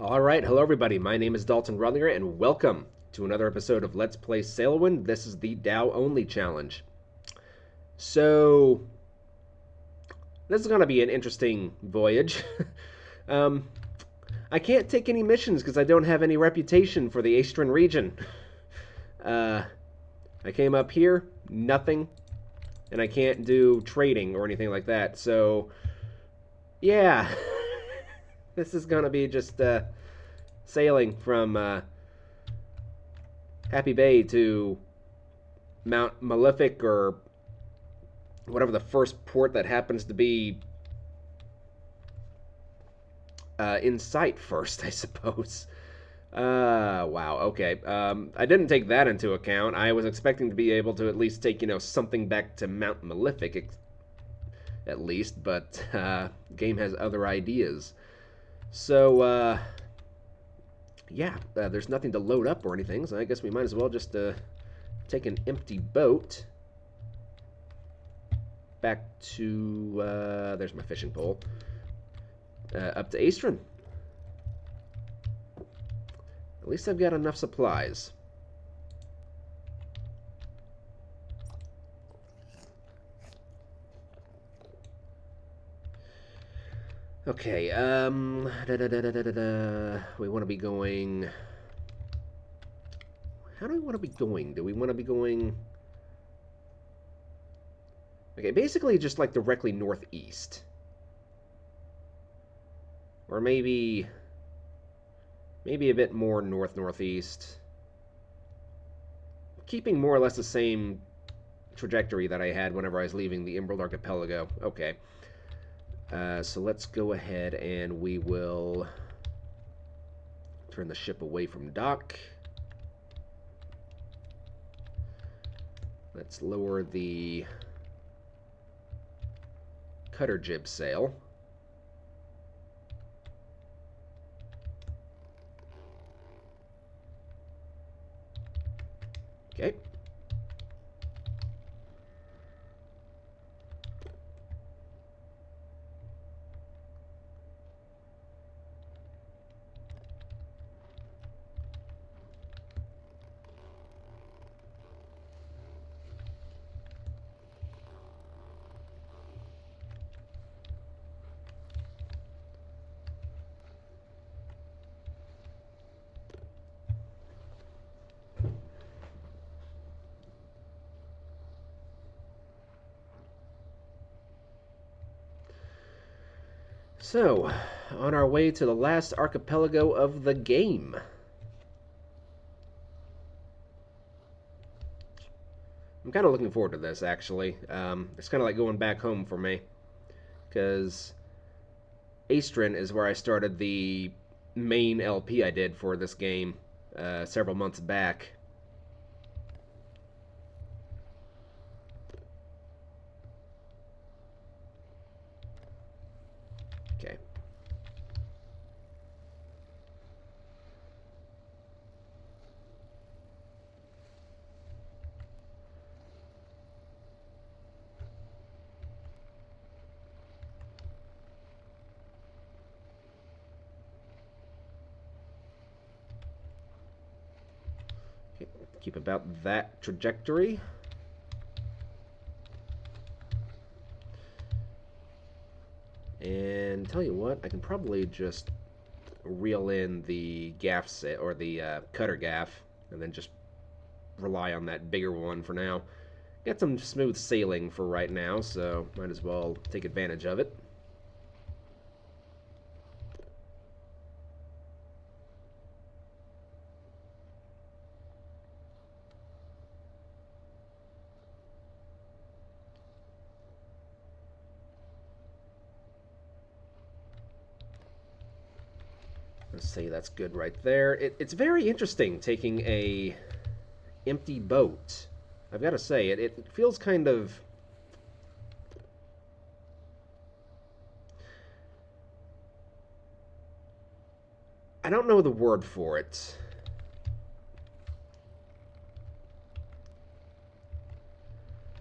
All right, hello everybody. My name is Dalton Rutlinger, and welcome to another episode of Let's Play Sailwind. This is the Dhow only challenge. So, this is going to be an interesting voyage. um, I can't take any missions because I don't have any reputation for the Aestrin region. Uh, I came up here, nothing, and I can't do trading or anything like that. So, yeah, this is going to be just sailing from Happy Bay to Mount Malefic or whatever the first port that happens to be in sight first, I suppose. Wow, okay. I didn't take that into account. I was expecting to be able to at least take, something back to Mount Malefic, at least, but game has other ideas. So, yeah, there's nothing to load up or anything, so I guess we might as well just take an empty boat back to, there's my fishing pole, up to Aestrin. At least I've got enough supplies. Okay, we want to be going... How do we want to be going? Do we want to be going... Okay, basically just like directly northeast. Or maybe a bit more north-northeast. Keeping more or less the same trajectory that I had whenever I was leaving the Emerald Archipelago. Okay. So let's go ahead and we will turn the ship away from dock. Let's lower the cutter jib sail. Okay. So, on our way to the last archipelago of the game. I'm kind of looking forward to this, actually. It's kind of like going back home for me. Because Aestrin is where I started the main LP I did for this game several months back. Okay. Keep about that trajectory. And tell you what, I can probably just reel in the gaff set or the cutter gaff, and then just rely on that bigger one for now. Got some smooth sailing for right now, so might as well take advantage of it. Let's say that's good right there. It's very interesting taking a empty boat. I've got to say, it feels kind of... I don't know the word for it.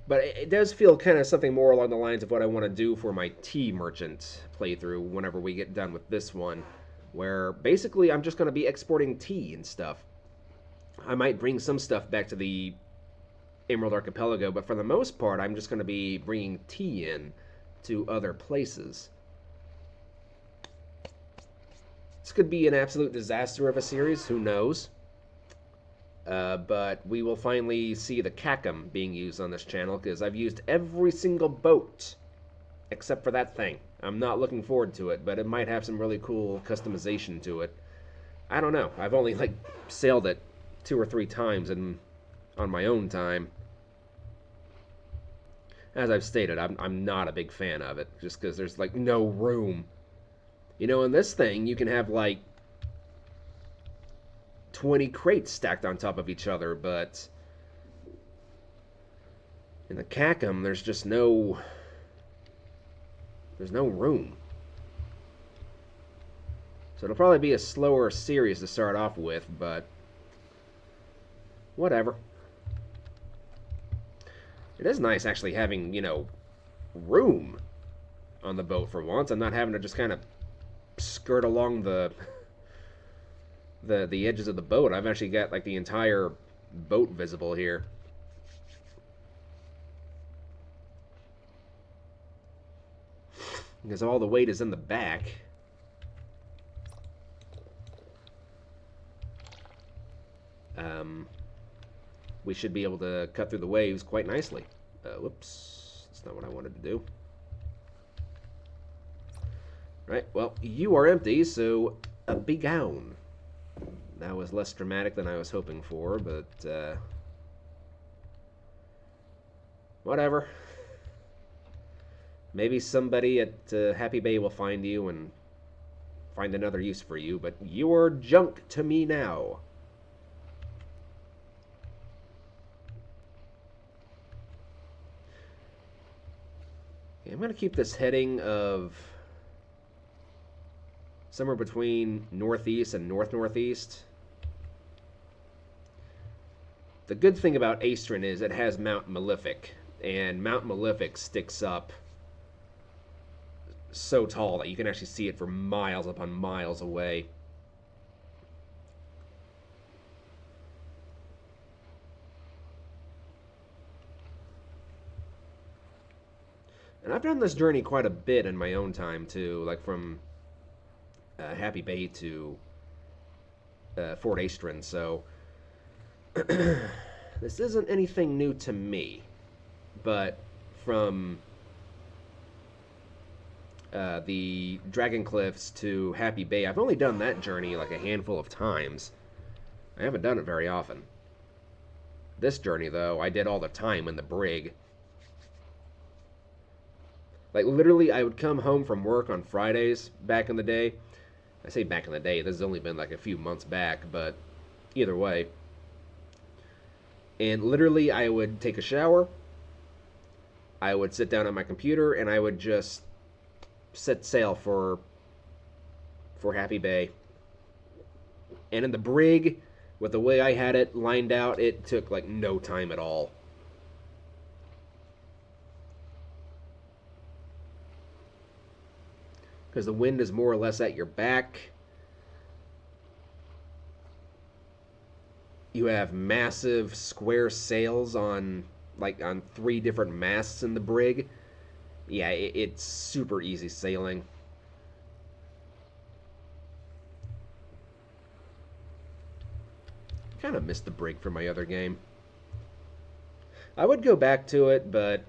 But it does feel kind of something more along the lines of what I want to do for my Tea Merchant playthrough whenever we get done with this one. where basically I'm just going to be exporting tea and stuff. I might bring some stuff back to the Emerald Archipelago, but for the most part, I'm just going to be bringing tea in to other places. This could be an absolute disaster of a series, who knows? But we will finally see the Kakum being used on this channel, because I've used every single boat except for that thing. I'm not looking forward to it, but it might have some really cool customization to it. I don't know. I've only, like, sailed it 2 or 3 times on my own time. As I've stated, I'm not a big fan of it, just because there's, like, no room. You know, in this thing, you can have, like, 20 crates stacked on top of each other, but in the Kakum, there's just no... There's no room. So it'll probably be a slower series to start off with, but whatever. It is nice actually having, you know, room on the boat for once. I'm not having to just kind of skirt along the edges of the boat. I've actually got like the entire boat visible here. Because all the weight is in the back. We should be able to cut through the waves quite nicely. Whoops, that's not what I wanted to do. Right, well, you are empty, so be gone. That was less dramatic than I was hoping for, but whatever. Maybe somebody at Happy Bay will find you and find another use for you, but you're junk to me now. Okay, I'm going to keep this heading of somewhere between northeast and north-northeast. The good thing about Aestrin is it has Mount Malefic, and Mount Malefic sticks up so tall that you can actually see it for miles upon miles away. And I've done this journey quite a bit in my own time too, like from Happy Bay to Fort Aestrin, so this isn't anything new to me, but from the Dragon Cliffs to Happy Bay, I've only done that journey like a handful of times. I haven't done it very often. This journey, though, I did all the time in the brig. Like, literally, I would come home from work on Fridays back in the day. I say back in the day, this has only been like a few months back, but either way. And literally, I would take a shower, I would sit down at my computer, and I would just set sail for Happy Bay. And in the brig, with the way I had it lined out, it took like no time at all. Because the wind is more or less at your back. You have massive square sails on 3 different masts in the brig. Yeah, it's super easy sailing. Kind of missed the brig from my other game. I would go back to it, but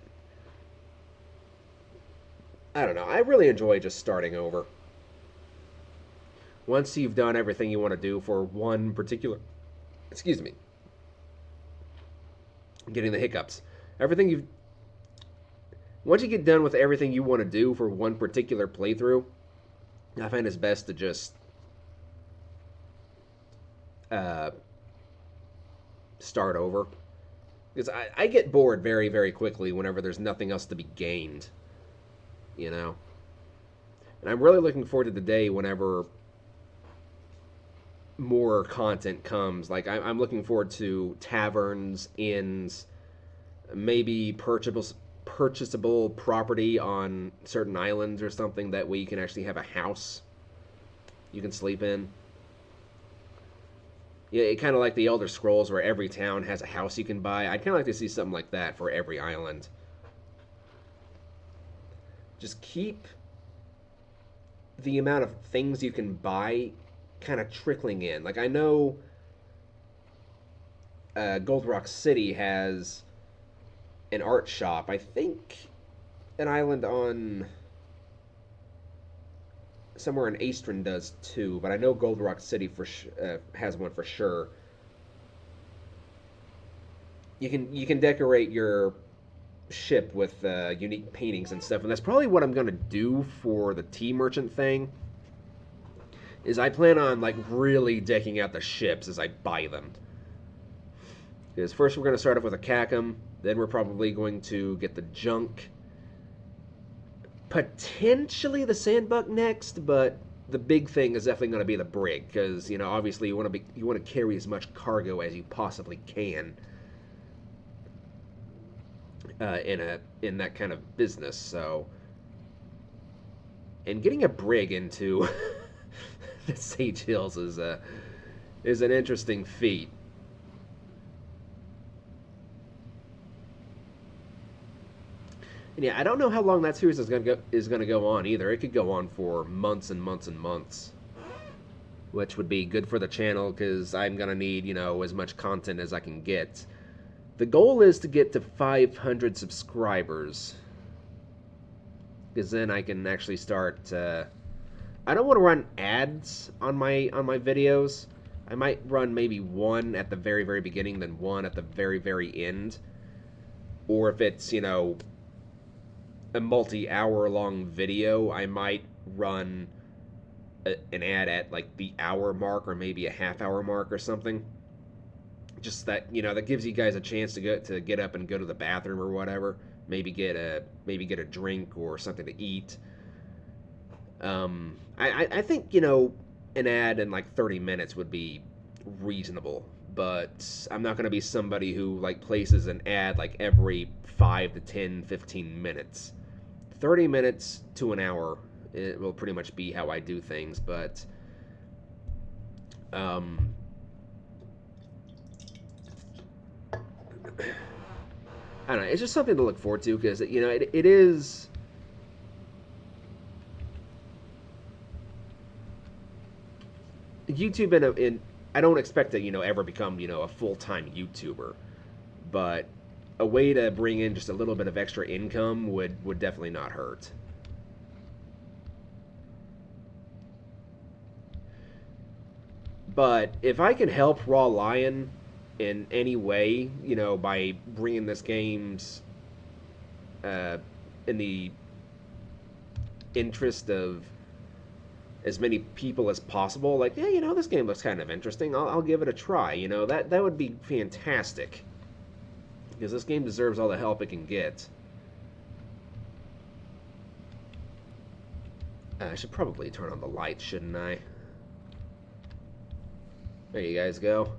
I don't know. I really enjoy just starting over. Once you've done everything you want to do for one particular... Excuse me. I'm getting the hiccups. Once you get done with everything you want to do for one particular playthrough, I find it's best to just start over. Because I get bored very, very quickly whenever there's nothing else to be gained. You know? And I'm really looking forward to the day whenever more content comes. Like, I'm looking forward to taverns, inns, maybe purchasable property on certain islands or something. That way you can actually have a house. you can sleep in. Yeah, it kind of like the Elder Scrolls, where every town has a house you can buy. I'd kind of like to see something like that for every island. Just keep the amount of things you can buy kind of trickling in. Like I know Gold Rock City has an art shop. I think an island on somewhere in Aestrin does too, but I know Gold Rock City has one for sure. You can decorate your ship with unique paintings and stuff, and that's probably what I'm gonna do for the tea merchant thing. Is I plan on like really decking out the ships as I buy them. Because first we're gonna start off with a Cacum, then we're probably going to get the junk, potentially the sandbuck next, but the big thing is definitely going to be the brig, because obviously you want to carry as much cargo as you possibly can in that kind of business. So, and getting a brig into the Sage Hills is an interesting feat. And yeah, I don't know how long that series is gonna go on either. It could go on for months and months and months, which would be good for the channel because I'm gonna need as much content as I can get. The goal is to get to 500 subscribers, because then I can actually start. I don't want to run ads on my videos. I might run maybe one at the very very beginning, then one at the very very end, or if it's a multi-hour long video, I might run an ad at like the hour mark or maybe a half-hour mark or something. Just that that gives you guys a chance to get up and go to the bathroom or whatever. Maybe get a drink or something to eat. I think an ad in like 30 minutes would be reasonable, but I'm not going to be somebody who like places an ad like every 5 to 10, 15 minutes. 30 minutes to an hour, it will pretty much be how I do things, but I don't know, it's just something to look forward to, because it is YouTube in I don't expect to ever become a full-time YouTuber, but a way to bring in just a little bit of extra income would definitely not hurt. But if I can help Raw Lion in any way, by bringing this game's in the interest of as many people as possible, like, yeah, this game looks kind of interesting, I'll give it a try, that would be fantastic. Because this game deserves all the help it can get. I should probably turn on the lights, shouldn't I? There you guys go.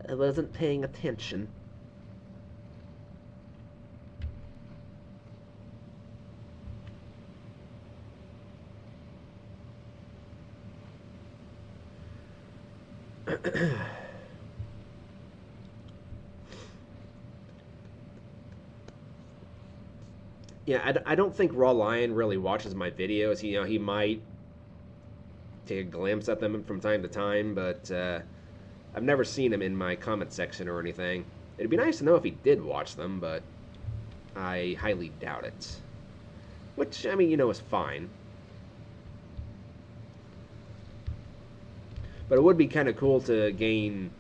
I wasn't paying attention. Yeah, I don't think Raw Lion really watches my videos. He might take a glimpse at them from time to time, but I've never seen him in my comment section or anything. It'd be nice to know if he did watch them, but I highly doubt it. Which, I mean, is fine. But it would be kind of cool to gain,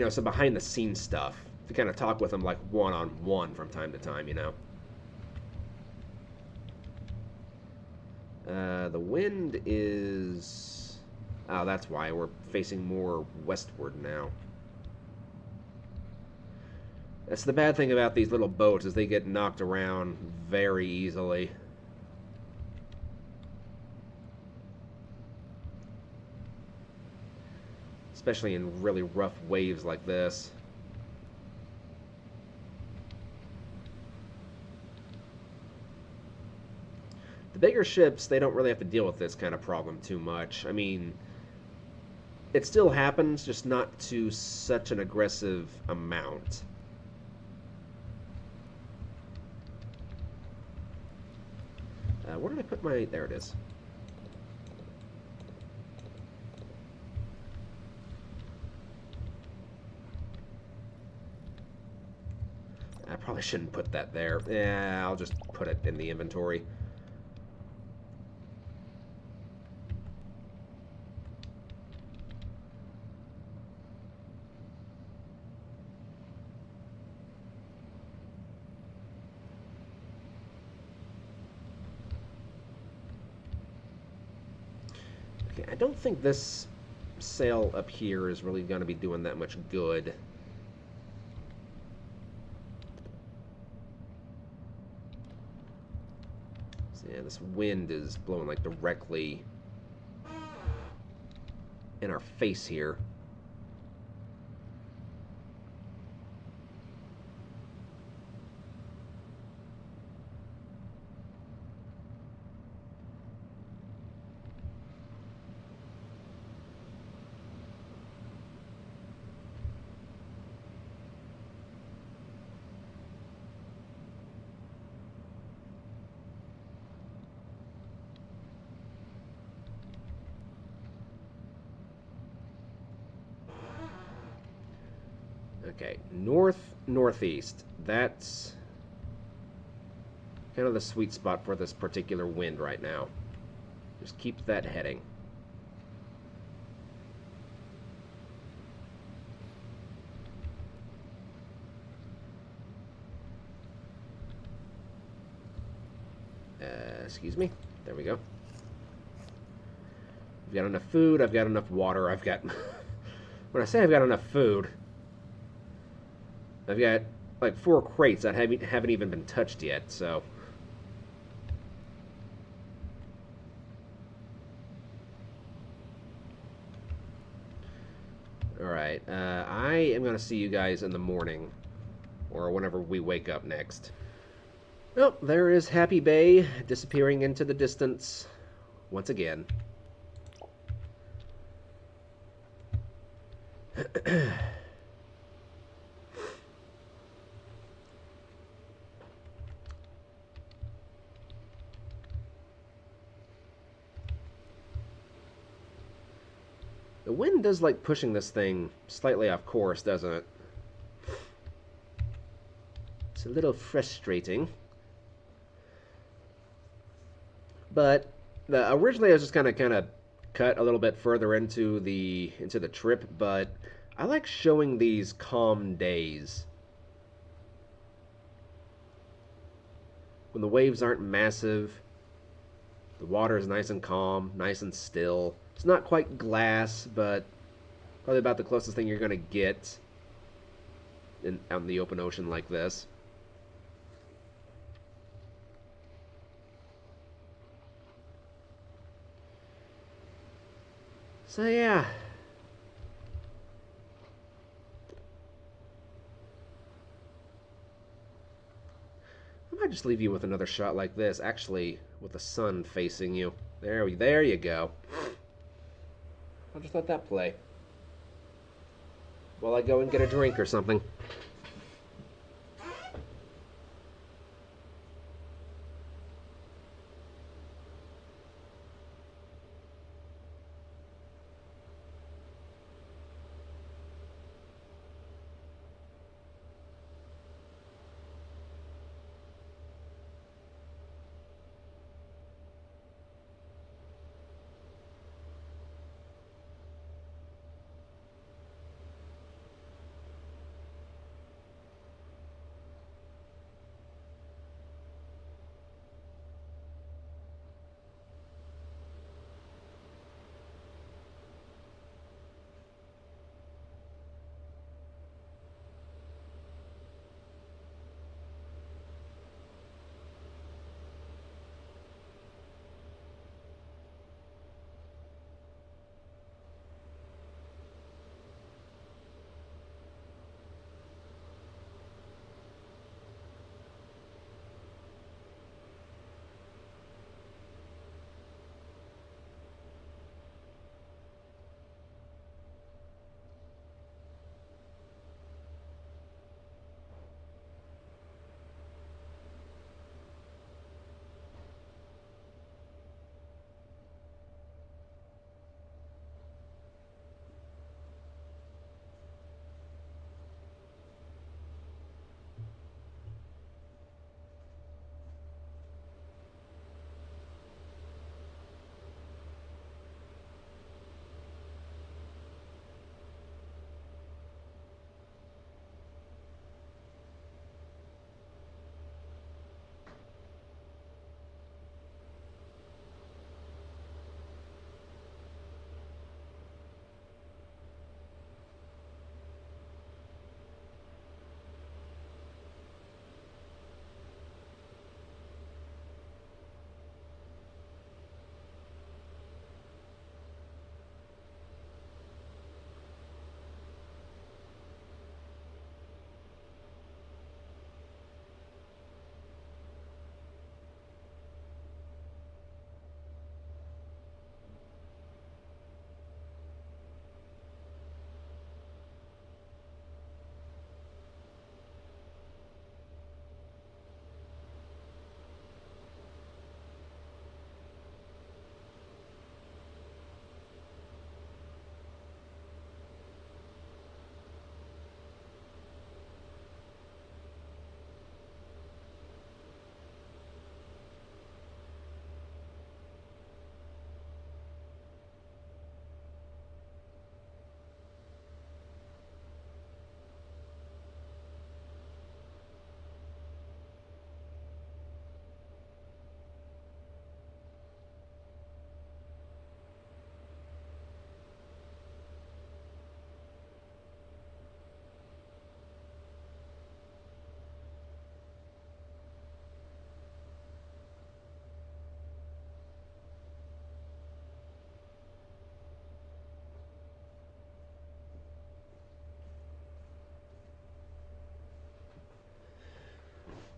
some behind-the-scenes stuff. To kind of talk with him, like, one-on-one from time to time, The wind is... Oh, that's why. We're facing more westward now. That's the bad thing about these little boats, is they get knocked around very easily. Especially in really rough waves like this. The bigger ships, they don't really have to deal with this kind of problem too much. I mean, it still happens, just not to such an aggressive amount. Where did I put my... There it is. I probably shouldn't put that there. Yeah, I'll just put it in the inventory. Okay, I don't think this sail up here is really going to be doing that much good. Yeah, this wind is blowing like directly in our face here. Okay, northeast. That's kind of the sweet spot for this particular wind right now. Just keep that heading. Excuse me. There we go. I've got enough food. I've got enough water. I've got... When I say I've got enough food, I've got like 4 crates that haven't even been touched yet, so... Alright, I am going to see you guys in the morning, or whenever we wake up next. Oh, there is Happy Bay disappearing into the distance once again. The wind does like pushing this thing slightly off course, doesn't it? It's a little frustrating. But originally I was just kind of cut a little bit further into the trip, but I like showing these calm days. When the waves aren't massive, the water is nice and calm, nice and still. It's not quite glass, but probably about the closest thing you're going to get out in the open ocean like this. So yeah. I might just leave you with another shot like this, actually with the sun facing you. There you go. I'll just let that play while I go and get a drink or something.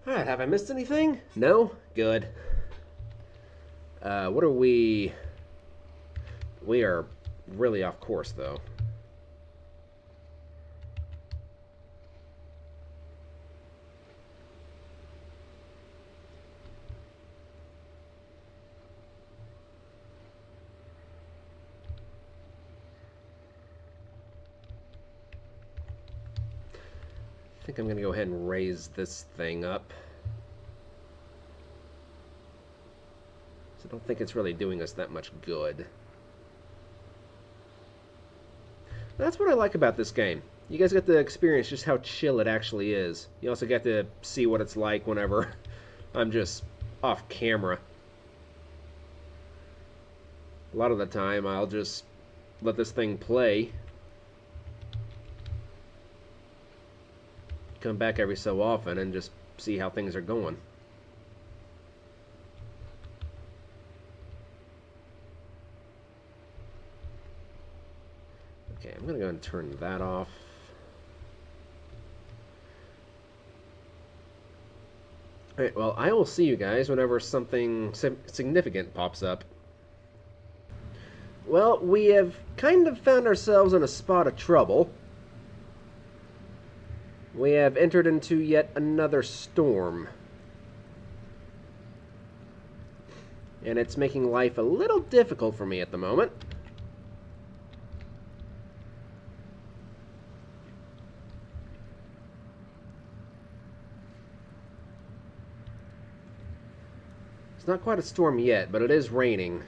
Alright, have I missed anything? No? Good. What are we... We are really off course, though. I think I'm going to go ahead and raise this thing up. So I don't think it's really doing us that much good. That's what I like about this game. You guys get to experience just how chill it actually is. You also get to see what it's like whenever I'm just off camera. A lot of the time I'll just let this thing play. Come back every so often and just see how things are going. Okay, I'm going to go and turn that off. Alright, well, I will see you guys whenever something significant pops up. Well, we have kind of found ourselves in a spot of trouble. We have entered into yet another storm. And it's making life a little difficult for me at the moment. It's not quite a storm yet, but it is raining.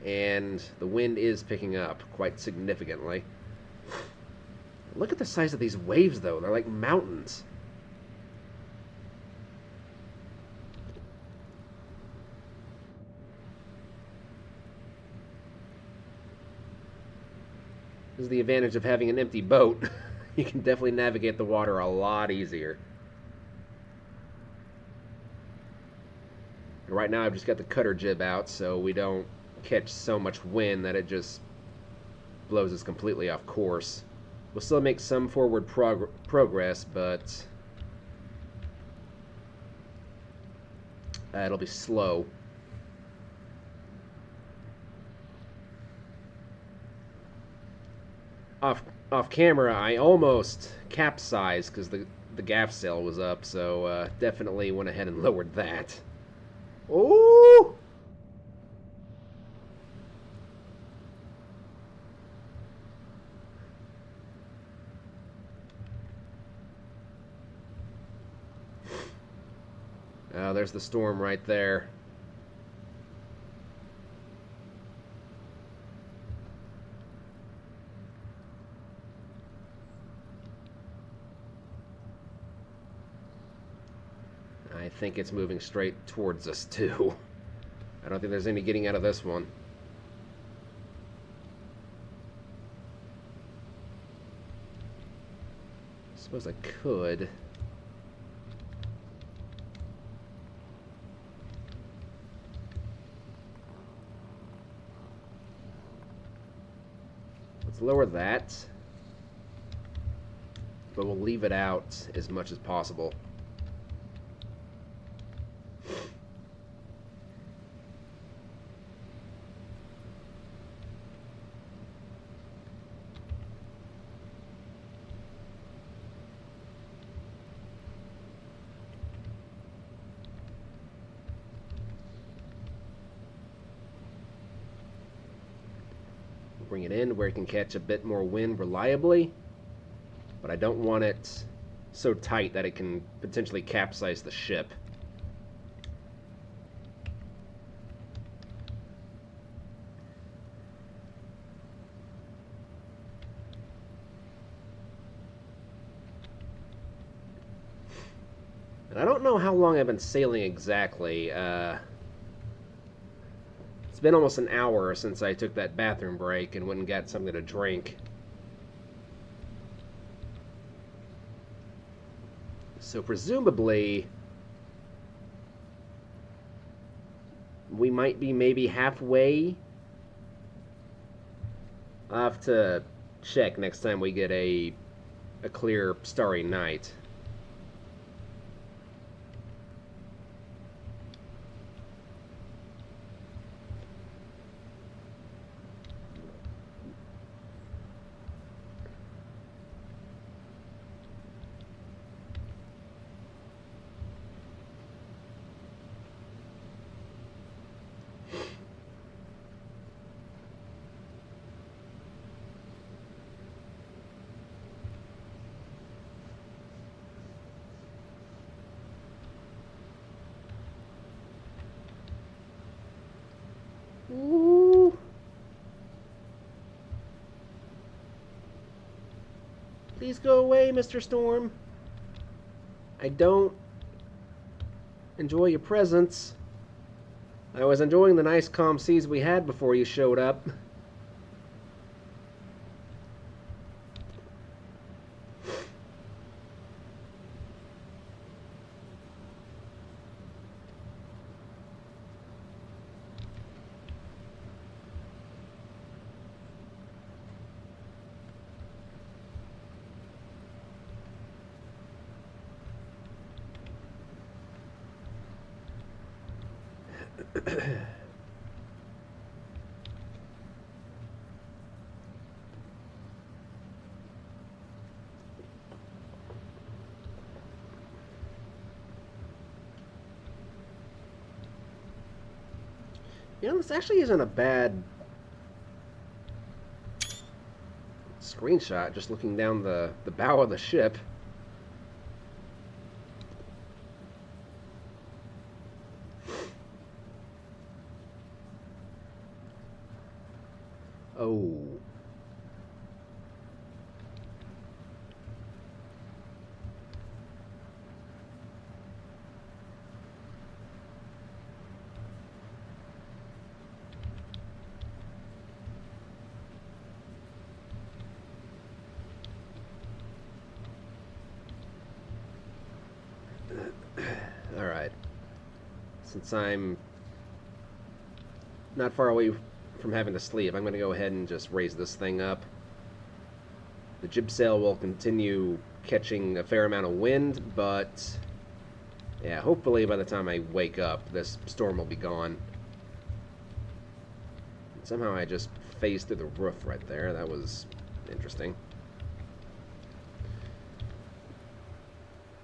And the wind is picking up quite significantly. Look at the size of these waves, though. They're like mountains. This is the advantage of having an empty boat. You can definitely navigate the water a lot easier. Right now I've just got the cutter jib out so we don't catch so much wind that it just blows us completely off course. We'll still make some forward progress, but it'll be slow. Off camera, I almost capsized because the gaff sail was up, so definitely went ahead and lowered that. Ooh! Oh, there's the storm right there. I think it's moving straight towards us, too. I don't think there's any getting out of this one. I suppose I could. Let's lower that. But we'll leave it out as much as possible. Bring it in where it can catch a bit more wind reliably, but I don't want it so tight that it can potentially capsize the ship. And I don't know how long I've been sailing exactly. It's been almost an hour since I took that bathroom break and went and got something to drink. So presumably, we might be maybe halfway. I'll have to check next time we get a clear, starry night. Please go away, Mr. Storm. I don't enjoy your presence. I was enjoying the nice calm seas we had before you showed up. You know, this actually isn't a bad screenshot, just looking down the bow of the ship. Oh. Alright. Since I'm not far away from having to sleep, I'm going to go ahead and just raise this thing up. The jib sail will continue catching a fair amount of wind, but yeah, hopefully by the time I wake up, this storm will be gone. Somehow I just phased through the roof right there. That was interesting.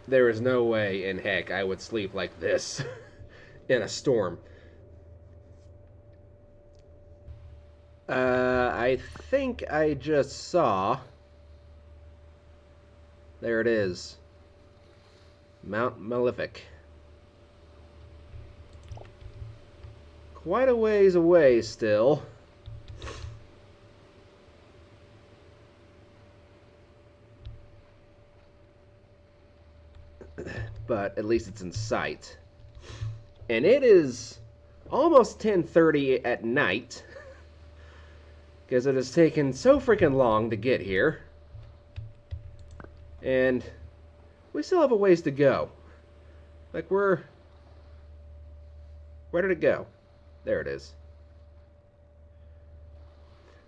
There is no way in heck I would sleep like this in a storm. I think I just saw... There it is. Mount Malefic. Quite a ways away still. But at least it's in sight. And it is almost 10:30 at night, because it has taken so freaking long to get here. And we still have a ways to go. Like, where did it go? There it is.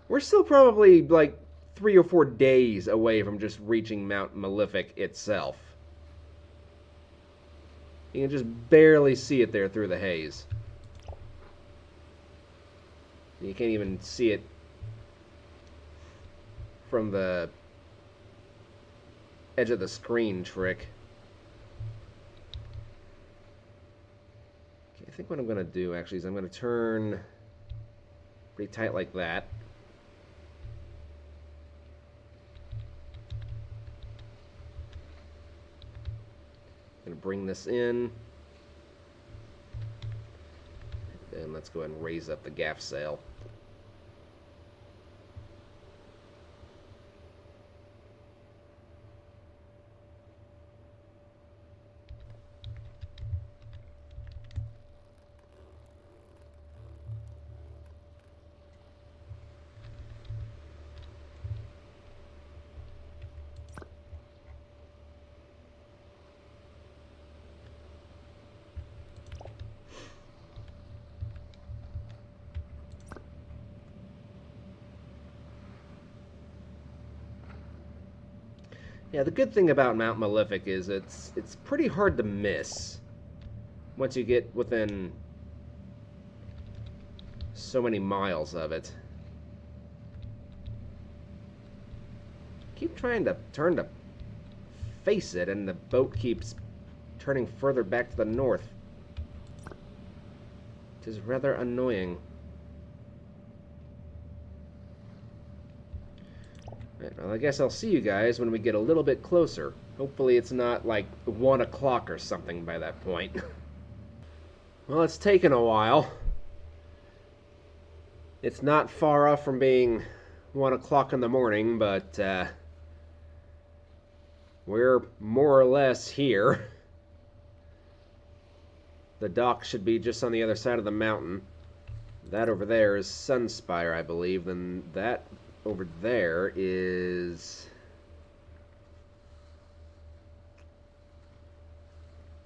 We're still probably like 3 or 4 days away from just reaching Mount Malefic itself. You can just barely see it there through the haze. You can't even see it from the edge of the screen trick. Okay, I think what I'm going to do actually is I'm going to turn pretty tight like that. Going to bring this in. And let's go ahead and raise up the gaff sail. Yeah, the good thing about Mount Malefic is it's pretty hard to miss once you get within so many miles of it. Keep trying to turn to face it, and the boat keeps turning further back to the north. It is rather annoying. Well, I guess I'll see you guys when we get a little bit closer. Hopefully it's not like 1 o'clock or something by that point. Well, it's taken a while. It's not far off from being 1 o'clock in the morning, but We're more or less here. The dock should be just on the other side of the mountain. That over there is Sunspire, I believe. Then that over there is...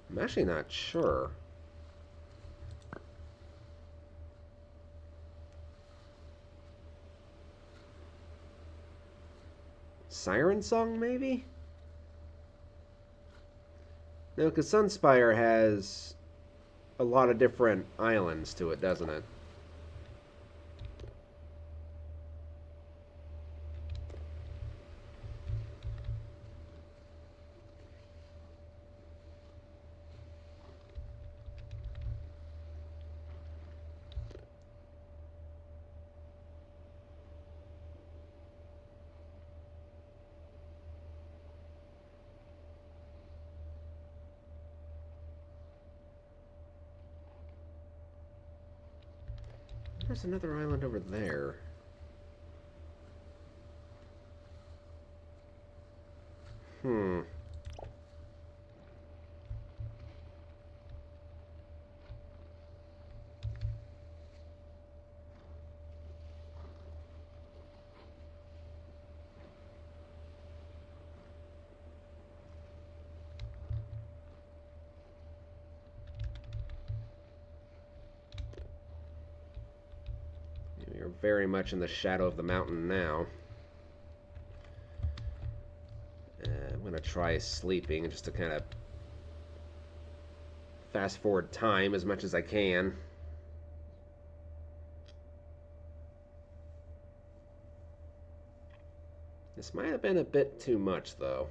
I'm actually not sure. Siren Song, maybe? No, because Sunspire has a lot of different islands to it, doesn't it? There's another island over there. Hmm. We are very much in the shadow of the mountain now. I'm going to try sleeping just to kind of fast forward time as much as I can. This might have been a bit too much, though.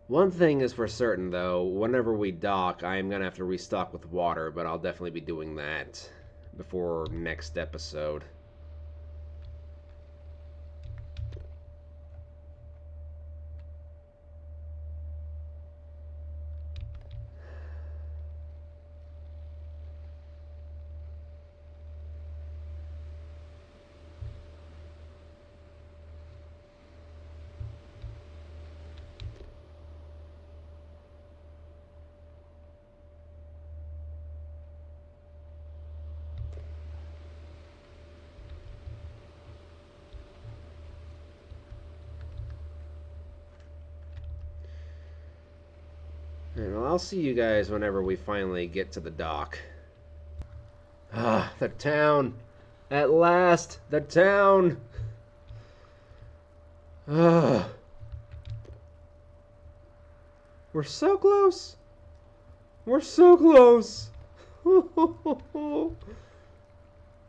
One thing is for certain, though, whenever we dock, I am going to have to restock with water, but I'll definitely be doing that before next episode. And I'll see you guys whenever we finally get to the dock. Ah, the town! At last, the town! Ah. We're so close! We're so close!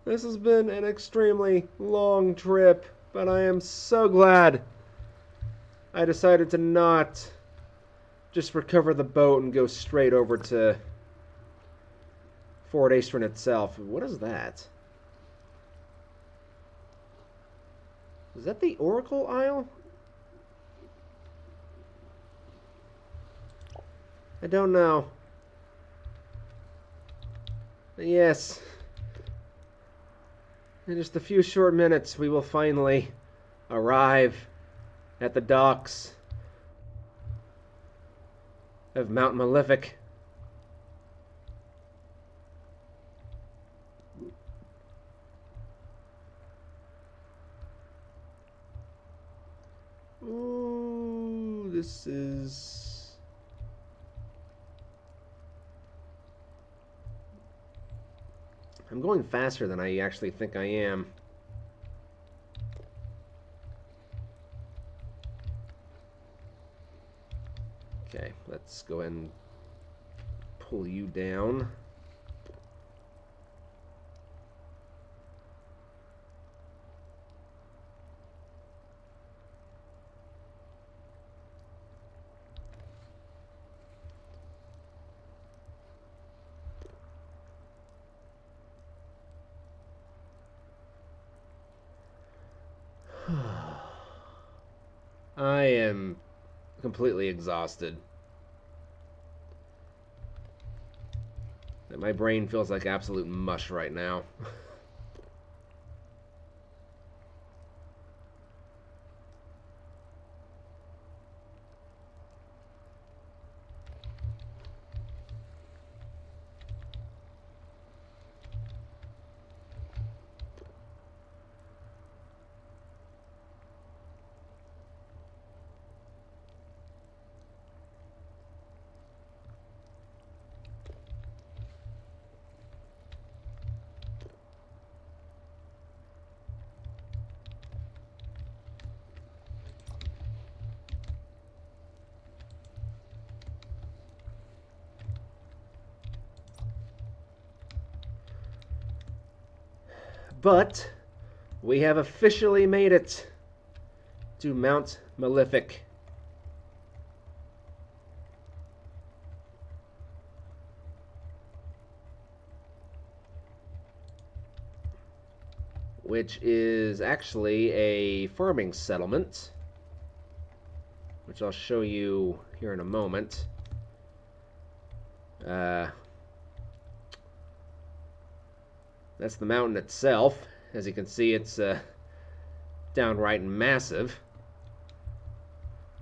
This has been an extremely long trip, but I am so glad I decided to not just recover the boat and go straight over to Fort Aestrin itself. What is that? Is that the Oracle Isle? I don't know. Yes. In just a few short minutes, we will finally arrive at the docks of Mount Malefic. Ooh, this is... I'm going faster than I actually think I am. Okay, let's go ahead and pull you down. I am completely exhausted. My brain feels like absolute mush right now. But we have officially made it to Mount Malefic. Which is actually a farming settlement, which I'll show you here in a moment. That's the mountain itself. As you can see, it's downright massive.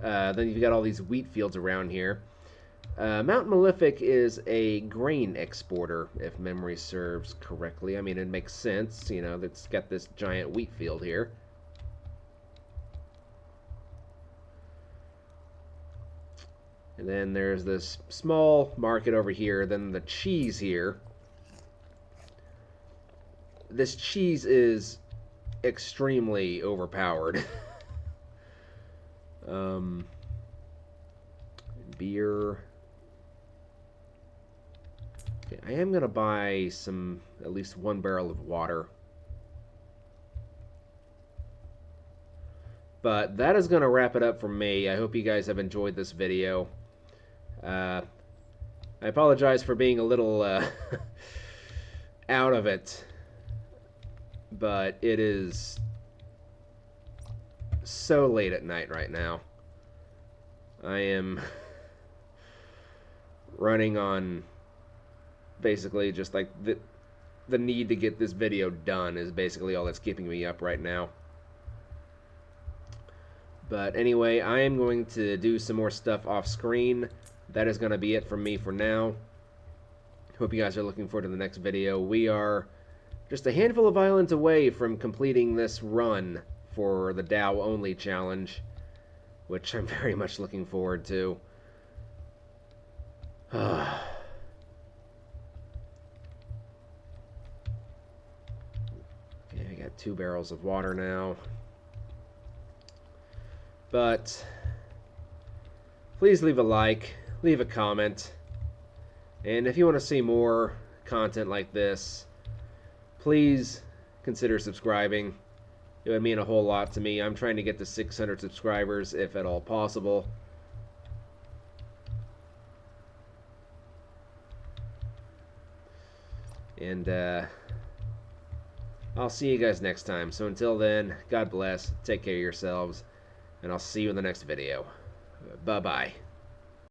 Then you've got all these wheat fields around here. Mount Malefic is a grain exporter, if memory serves correctly. I mean, it makes sense, you know, it's got this giant wheat field here. And then there's this small market over here, then the cheese here. This cheese is extremely overpowered. Beer. Okay, I am going to buy at least 1 barrel of water. But that is going to wrap it up for me. I hope you guys have enjoyed this video. I apologize for being a little out of it. But it is so late at night right now. I am running on basically just like the need to get this video done is basically all that's keeping me up right now. But anyway, I am going to do some more stuff off screen. That is going to be it from me for now. Hope you guys are looking forward to the next video. We are just a handful of islands away from completing this run for the Dhow only challenge, which I'm very much looking forward to. Okay, I got 2 barrels of water now. But please leave a like, leave a comment, and if you want to see more content like this, please consider subscribing. It would mean a whole lot to me. I'm trying to get to 600 subscribers, if at all possible. And I'll see you guys next time. So until then, God bless, take care of yourselves, and I'll see you in the next video. Bye-bye.